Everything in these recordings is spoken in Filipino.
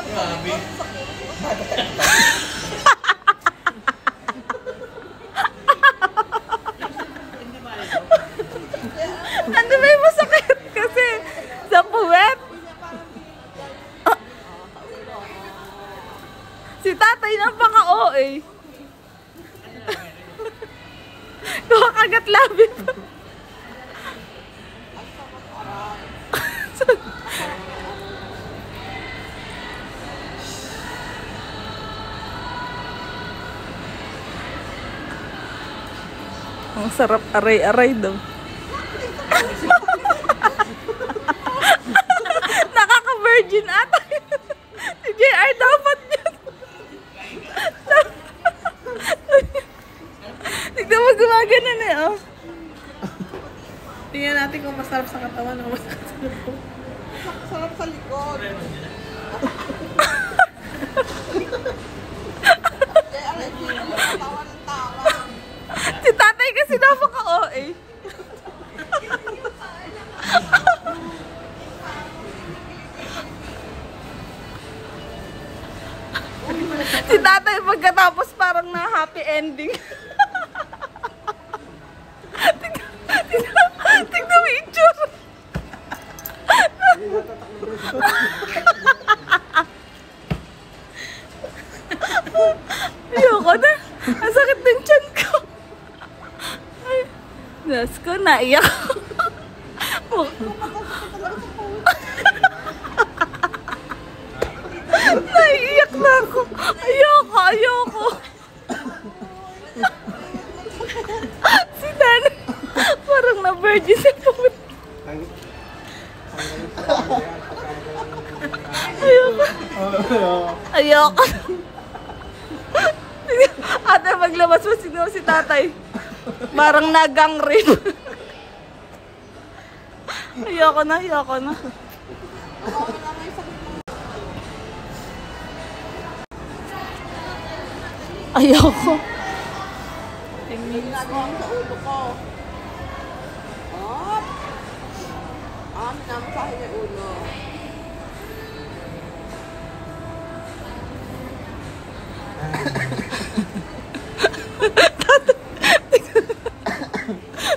Grabe. Ano ba yung masakit kasi sa puwet? Si tatay napaka-OA. Kumakagat labi pa. Ang sarap aray-aray daw. Nakaka-virgin ata. Si JR dapat yun. Tignan mo gumaganon eh, oh. Tingnan natin kung masarap sa katawan o masarap sa likod. Sarap sa likod. Kaya alam niyo, tawa ng tawa. Si tatay kasi napaka-OA. Si tatay pagkatapos parang na happy ending. Tignan mo yung itsura. Ayoko na. Ang sakit ng tiyan ko. Ay, Diyos ko, naiyak ako. Naiiyak na ako. Ayoko. Si Nana, parang na-virgin sa puwet. Ayoko. Ate, paglabas mo si tatay. Parang nagang rin. Ayoko na. Ayoko. Ginagawa ko sa ulo ko. Op! Namasahin yung ulo.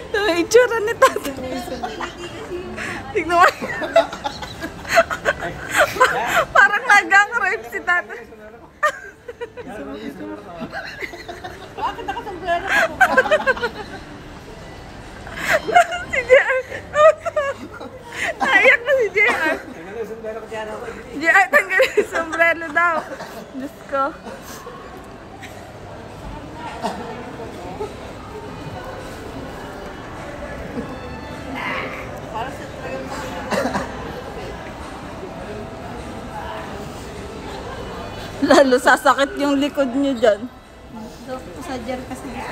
Ito yung itsura ni tatay. Tignan mo. Parang nagang rape si tatay. Bakit nakasombrero ka po? Si JR. Naiyak na si JR. JR, tanggalin yung sombrero daw. Diyos ko. Para sa talagang Lalo sasakit yung likod niyo dyan. Sa gel kasi dito.